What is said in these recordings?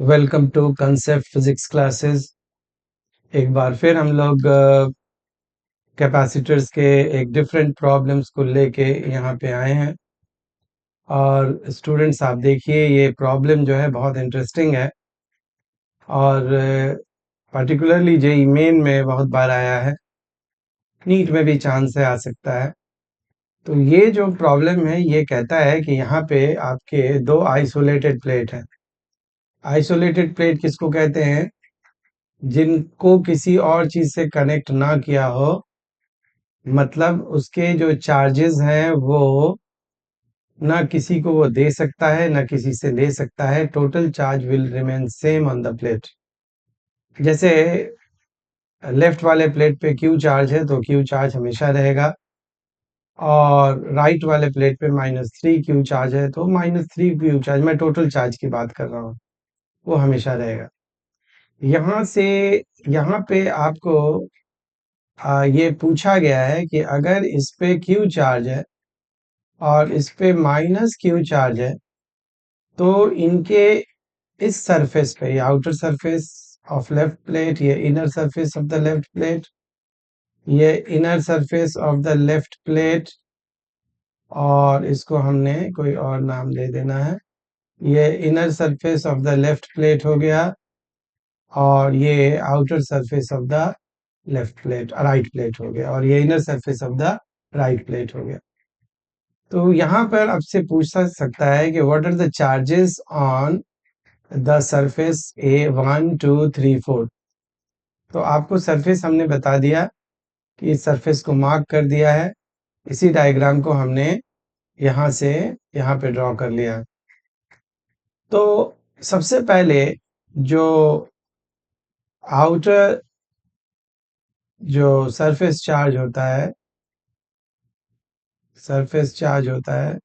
Welcome to concept physics classes. एक बार फिर हम लोग कैपेसिटर्स के एक डिफरेंट प्रॉब्लम्स को लेके यहाँ पे आए हैं। और स्टूडेंट्स आप देखिए, ये प्रॉब्लम जो है बहुत इंटरेस्टिंग है और पर्टिकुलरली जेईई मेन में बहुत बार आया है, नीट में भी चांस से आ सकता है। तो ये जो प्रॉब्लम है ये कहता है कि यहाँ पे आपके दो आइसोलेटेड प्लेट हैं। आइसोलेटेड प्लेट किसको कहते हैं? जिनको किसी और चीज से कनेक्ट ना किया हो, मतलब उसके जो चार्जेस हैं वो ना किसी को वो दे सकता है ना किसी से ले सकता है। Total charge will remain same on the plate. जैसे लेफ्ट वाले प्लेट पे क्यू चार्ज है तो क्यू चार्ज हमेशा रहेगा, और राइट वाले प्लेट पे -3 क्यू चार्ज है तो -3 क्यू चार्ज, मैं टोटल चार्ज की बात कर रहा हूँ, वो हमेशा रहेगा। यहाँ से यहाँ पे आपको ये पूछा गया है कि अगर इस पे क्यू चार्ज है और इस पे -क्यू चार्ज है, तो इनके इस सरफेस पे, ये outer surface of left plate, ये inner surface of the left plate, ये inner surface of the left plate, और इसको हमने कोई और नाम दे देना है। ये inner surface of the left plate हो गया, और ये outer surface of the left plate right plate हो गया, और ये inner surface of the right plate हो गया। तो यहाँ पर आपसे पूछा सकता है कि what are the charges on the surface A1 2 3 4। तो आपको सरफेस हमने बता दिया कि इस सरफेस को मार्क कर दिया है। इसी डायग्राम को हमने यहाँ से यहाँ पे ड्रॉ कर लिया। तो सबसे पहले जो आउटर जो सरफेस चार्ज होता है, सरफेस चार्ज होता है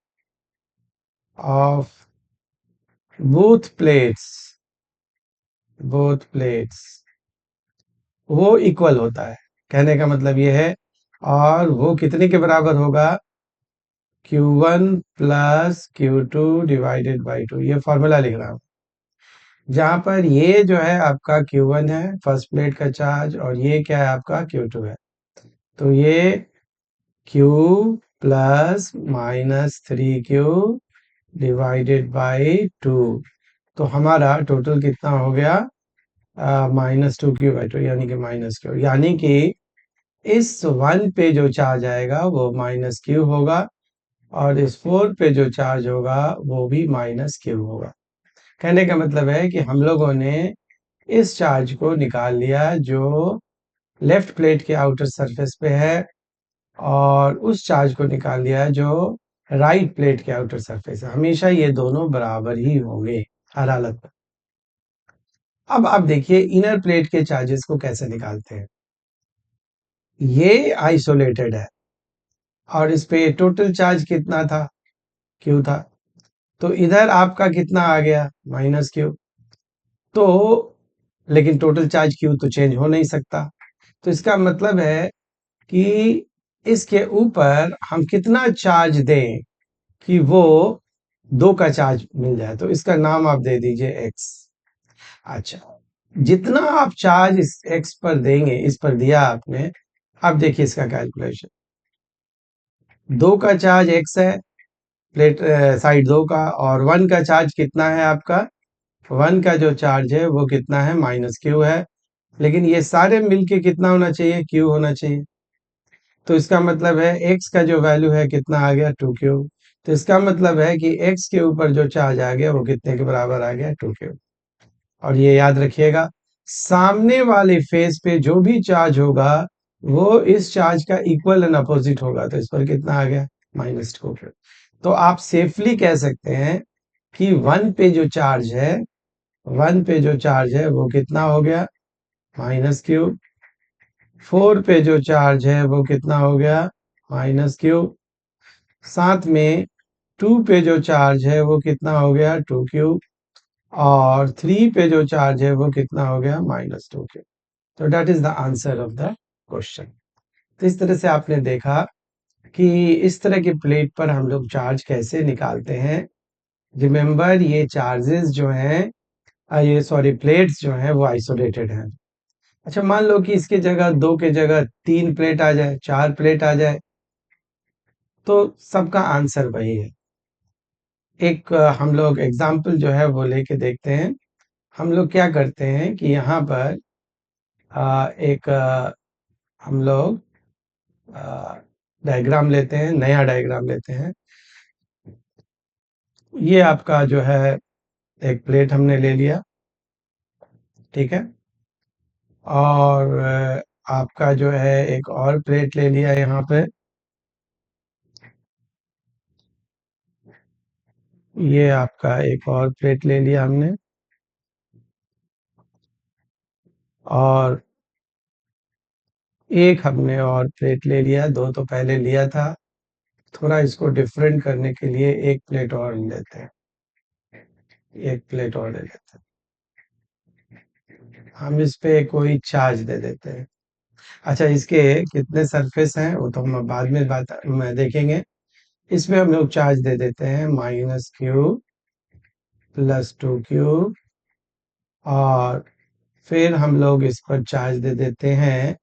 of both plates, both plates, वो इक्वल होता है। कहने का मतलब ये है, और वो कितने के बराबर होगा? Q1 plus Q2 divided by 2। ये फॉर्मूला लिख रहा हूँ, जहां पर ये जो है आपका Q1 है फर्स्ट प्लेट का चार्ज, और ये क्या है आपका Q2 है। तो ये Q plus -3Q divided by 2। तो हमारा टोटल कितना हो गया? -2Q/2, यानी कि -Q, यानी कि इस 1 पे जो चार्ज आएगा वो -Q होगा, और इस 4 पे जो चार्ज होगा वो भी -Q होगा। कहने का मतलब है कि हम लोगों ने इस चार्ज को निकाल लिया जो लेफ्ट प्लेट के आउटर सरफेस पे है, और उस चार्ज को निकाल लिया जो राइट प्लेट के आउटर सरफेस है। हमेशा ये दोनों बराबर ही होंगे हर हालत में। अब आप देखिए इनर प्लेट के चार्जेस को कैसे निकालते हैं। ये आइसोलेटेड है, और इस पे टोटल चार्ज कितना था? Q था। तो इधर आपका कितना आ गया? -Q। तो लेकिन टोटल चार्ज Q तो चेंज हो नहीं सकता। तो इसका मतलब है कि इसके ऊपर हम कितना चार्ज दें कि वो 2 का चार्ज मिल जाए। तो इसका नाम आप दे दीजिए x। अच्छा, जितना आप चार्ज इस x पर देंगे, इस पर दिया आपने, अब देखिए इसका कैलकुलेशन। 2 का चार्ज x है, प्लेट साइड 2 का, और 1 का चार्ज कितना है आपका? 1 का जो चार्ज है वो कितना है? -Q है। लेकिन ये सारे मिलके कितना होना चाहिए? Q होना चाहिए। तो इसका मतलब है x का जो वैल्यू है कितना आ गया? 2Q। तो इसका मतलब है कि x के ऊपर जो चार्ज आ गया वो कितने के बराबर आ गया? 2Q। और ये याद रखिएगा, सामने वाले फेस पे जो भी चार्ज होगा वो इस चार्ज का इक्वल एंड अपोजिट होगा। तो इस पर कितना आ गया? -2Q। तो आप सेफली कह सकते हैं कि 1 पे जो चार्ज है, 1 पे जो चार्ज है वो कितना हो गया? -Q। 4 पे जो चार्ज है वो कितना हो गया? -Q। साथ में 2 पे जो चार्ज है वो कितना हो गया? 2Q। और 3 पे जो चार्ज है वो कितना हो गया? -2Q। तो that is the answer of the question. तो इस तरह से आपने देखा कि इस तरह की प्लेट पर हम लोग चार्ज कैसे निकालते हैं। रिमेंबर, ये चार्जेस जो हैं ये सॉरी प्लेट्स जो हैं वो आइसोलेटेड हैं। अच्छा मान लो कि इसके जगह 2 के जगह 3 प्लेट आ जाए, 4 प्लेट आ जाए, तो सबका आंसर वही है। एक हम लोग एग्जाम्पल जो है वो लेके देखते हैं। हम लोग क्या करते हैं कि यहाँ पर एक हम लोग डायग्राम लेते हैं, नया डायग्राम लेते हैं। ये आपका जो है एक प्लेट हमने ले लिया, ठीक है। और आपका जो है एक और प्लेट ले लिया यहाँ पे। ये आपका एक और प्लेट ले लिया हमने, और एक हमने और प्लेट ले लिया। दो तो पहले लिया था, थोड़ा इसको डिफरेंट करने के लिए एक प्लेट और लेते हैं, एक प्लेट और ले लेते हैं। हम इस पे कोई चार्ज दे देते हैं। अच्छा इसके कितने सरफेस हैं वो तो हम बाद में देखेंगे। इसमें हम लोग चार्ज दे देते हैं -q प्लस 2q, और फिर हम लोग इस पर चार्ज दे देते हैं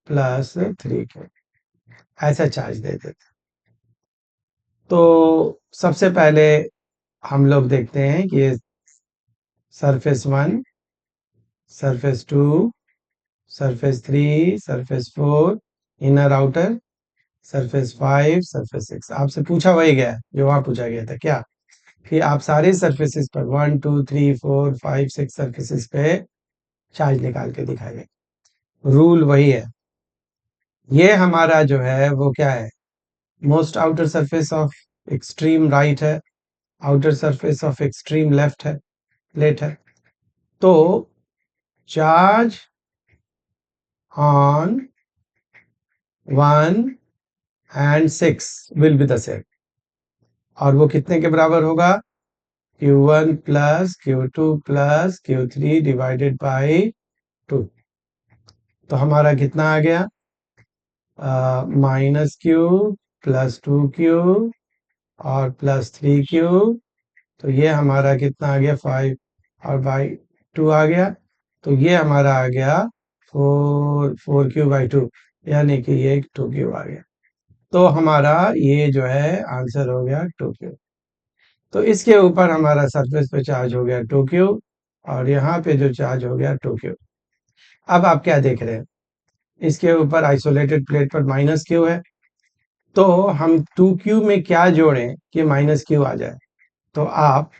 +3q, ऐसा चार्ज दे देते हैं। तो सबसे पहले हम लोग देखते हैं कि surface 1, surface 2, surface 3, surface 4, inner outer, surface 5, surface 6। आपसे पूछा वही गया है जो वहां पूछा गया था क्या, कि आप सारे सरफेसेस पर 1 2 3 4 5 6 सरफेसेस पे चार्ज निकाल के दिखाइए। रूल वही है। ये हमारा जो है वो क्या है, most outer surface of extreme right है, outer surface of extreme left है, प्लेट है। तो charge on 1 and 6 will be the same, और वो कितने के बराबर होगा, Q1 plus Q2 plus Q3 divided by 2। तो हमारा कितना आ गया, -q प्लस 2q और +3q। तो ये हमारा कितना आ गया, 5 और बाई 2 आ गया। तो ये हमारा आ गया 4q/2, यानी कि ये 2q आ गया। तो हमारा ये जो है आंसर हो गया 2q। तो इसके ऊपर हमारा सरफेस पे चार्ज हो गया 2q, और यहाँ पे जो चार्ज हो गया 2q। अब आप क्या देख रहे हैं, इसके ऊपर आइसोलेटेड प्लेट पर -q है, तो हम 2q में क्या जोड़ें कि -q आ जाए। तो आप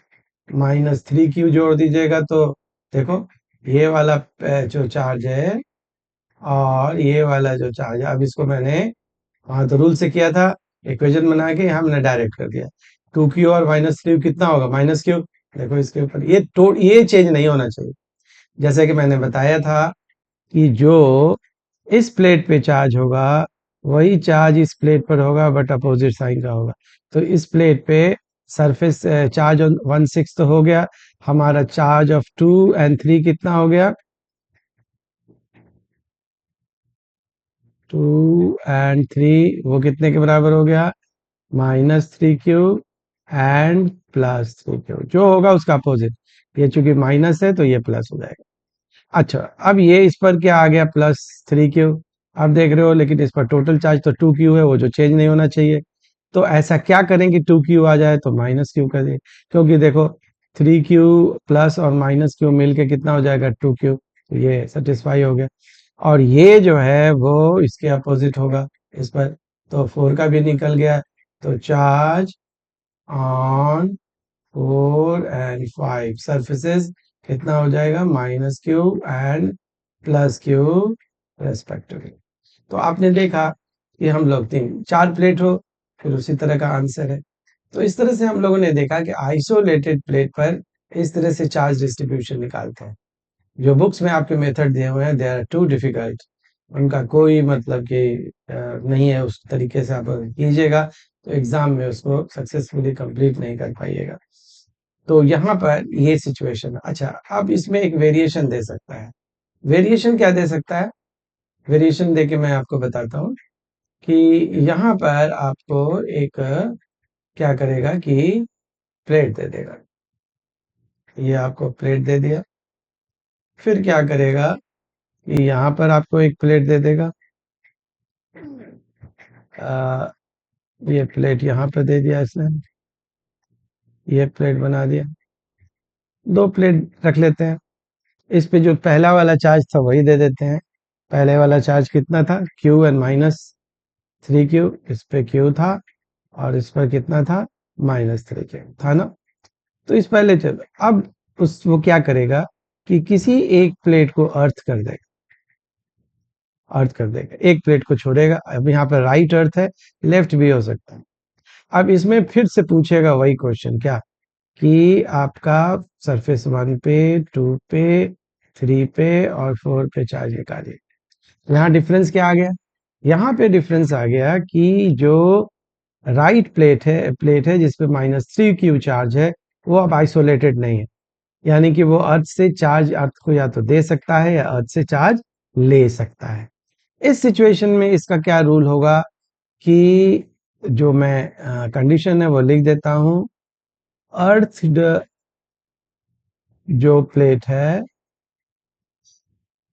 -3q जोड़ दीजिएगा। तो देखो ये वाला जो चार्ज है और ये वाला जो चार्ज है, अब इसको मैंने वहां तो रूल से किया था, इक्वेशन बना के हमने डायरेक्ट कर दिया। 2q और -3 कितना होगा, -q। देखो इसके ऊपर ये चेंज नहीं होना चाहिए। जैसे कि मैंने बताया था कि जो इस प्लेट पे चार्ज होगा वही चार्ज इस प्लेट पर होगा, बट अपोजिट साइन का होगा। तो इस प्लेट पे सरफेस चार्ज ऑन 1/6 तो हो गया। हमारा चार्ज ऑफ 2 एंड 3 कितना हो गया, 2 एंड 3 वो कितने के बराबर हो गया, -3q एंड +3q, जो होगा उसका अपोजिट। ये चूंकि माइनस है तो ये प्लस हो जाएगा। अच्छा अब ये इस पर क्या आ गया, +3q। आप देख रहे हो लेकिन इस पर टोटल चार्ज तो 2q है, वो जो चेंज नहीं होना चाहिए। तो ऐसा क्या करें कि 2q आ जाए, तो -q कर दें। क्योंकि देखो 3q प्लस और -q मिलके कितना हो जाएगा, 2q। तो ये सेटिस्फाई हो गया। और ये जो है वो इसके अपोजिट होगा इस पर। तो 4 का भी निकल गया। तो चार्ज ऑन 4 एंड 5 सरफेसेस कितना हो जाएगा, -q एंड +q रेस्पेक्टिवली। तो आपने देखा कि हम लोग 4 प्लेट हो, फिर उसी तरह का आंसर है। तो इस तरह से हम लोगों ने देखा कि आइसोलेटेड प्लेट पर इस तरह से चार्ज डिस्ट्रीब्यूशन निकालते हैं। जो बुक्स में आपके मेथड दिए हुए हैं दे आर टू डिफिकल्ट, उनका कोई मतलब कि नहीं है। उस तरीके से आप कीजिएगा तो एग्जाम में उसको सक्सेसफुली कंप्लीट नहीं कर पाइएगा। तो यहाँ पर ये सिचुएशन है। अच्छा अब इसमें एक वेरिएशन दे सकता है। वेरिएशन क्या दे सकता है, वेरिएशन देके मैं आपको बताता हूँ कि यहाँ पर आपको एक क्या करेगा कि प्लेट दे देगा। ये आपको प्लेट दे दिया। फिर क्या करेगा कि यहाँ पर आपको एक प्लेट दे देगा। आ, ये प्लेट यहाँ पे दे दिया इसने। ये प्लेट बना दिया। दो प्लेट रख लेते हैं। इस पे जो पहला वाला चार्ज था वही दे देते हैं। पहले वाला चार्ज कितना था? Q N minus 3 Q. इस पे क्यू था और इस पर कितना था? -3 क्यू था ना। तो इस पहले चलो अब उस वो क्या करेगा कि किसी एक प्लेट को अर्थ कर देगा। अर्थ कर देगा, एक प्लेट को छोड़ेगा। अब यहाँ पर राइट अर्थ है, लेफ्ट भी हो सकता है। अब इसमें फिर से पूछेगा वही क्वेश्चन, क्या कि आपका सरफेस 1 पे, 2 पे, 3 पे और 4 पे चार्ज निकालिए। यहाँ डिफरेंस क्या आ गया? यहाँ पे डिफरेंस आ गया कि जो राइट प्लेट है जिसपे -3 क्यू चार्ज है, वो अब आइसोलेटेड नहीं है। यानी कि वो अर्थ से चार्ज, अर्थ को या तो दे सकता है या अर्थ से चार्ज ले सकता है। इस सिचुएशन में इसका क्या रूल होगा कि जो मैं कंडीशन है वो लिख देता हूं। अर्थ जो प्लेट है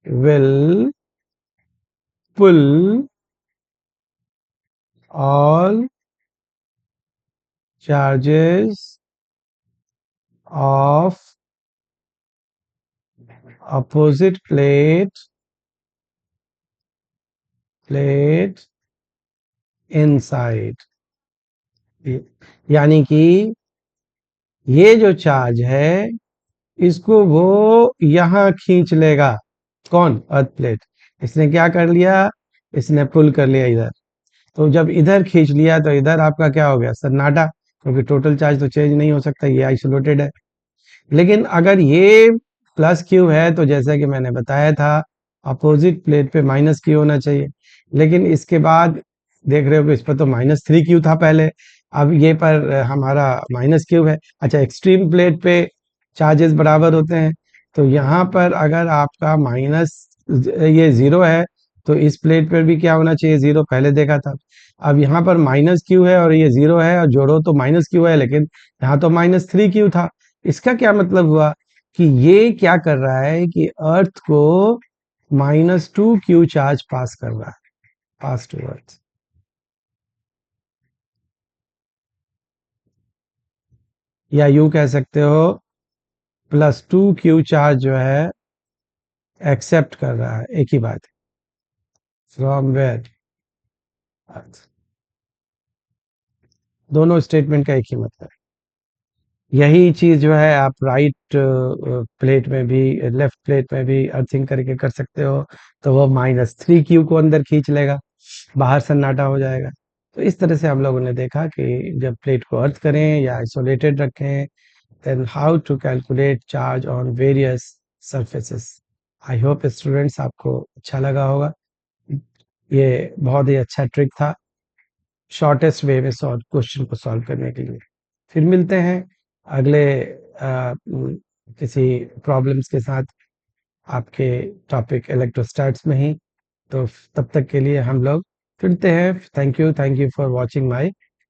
will pull all charges of opposite plate inside। यानी कि ये जो चार्ज है इसको वो यहां खींच लेगा। कौन? अर्थ प्लेट। इसने क्या कर लिया? इसने पुल कर लिया इधर। तो जब इधर खींच लिया तो इधर आपका क्या हो गया? सन्नाटा, क्योंकि टोटल चार्ज तो चेंज नहीं हो सकता, ये आइसोलेटेड है। लेकिन अगर ये प्लस क्यू है तो जैसा कि मैंने बताया था, अपोजिट प्लेट पे माइनस क्यू होना चाहिए। लेकिन इसके बाद देख रहे हो कि इस पर तो -3 क्यू था पहले, अब ये पर हमारा माइनस क्यू है। अच्छा, एक्सट्रीम प्लेट पे चार्जेस बराबर होते हैं, तो यहाँ पर अगर आपका माइनस ये जीरो है तो इस प्लेट पर भी क्या होना चाहिए? जीरो, पहले देखा था। अब यहाँ पर -क्यू है और ये जीरो है, और जोड़ो तो -क्यू है, लेकिन यहाँ तो -3 क्यू था। इसका क्या मतलब हुआ कि ये क्या कर रहा है कि अर्थ को -2 क्यू चार्ज पास कर रहा है, पास टू अर्थ। या यूं कह सकते हो, +2 क्यू चार्ज जो है एक्सेप्ट कर रहा है, एक ही बात है। From where? अर्थ। दोनों स्टेटमेंट का एक ही मतलब है। यही चीज जो है आप राइट प्लेट में भी, लेफ्ट प्लेट में भी अर्थिंग करके कर सकते हो। तो वो -3 क्यू को अंदर खींच लेगा, बाहर सन्नाटा हो जाएगा। तो इस तरह से हम लोगों ने देखा कि जब प्लेट को अर्थ करें या आइसोलेटेड रखें, then how to calculate charge on various surfaces. I hope students आपको अच्छा लगा होगा। ये बहुत ही अच्छा ट्रिक था, शॉर्टेस्ट वे में सॉल्व क्वेश्चन को सॉल्व करने के लिए। फिर मिलते हैं अगले किसी प्रॉब्लम्स के साथ आपके टॉपिक इलेक्ट्रोस्टैट्स में ही। तो तब तक के लिए हम लोग फिरते हैं। Thank you for watching my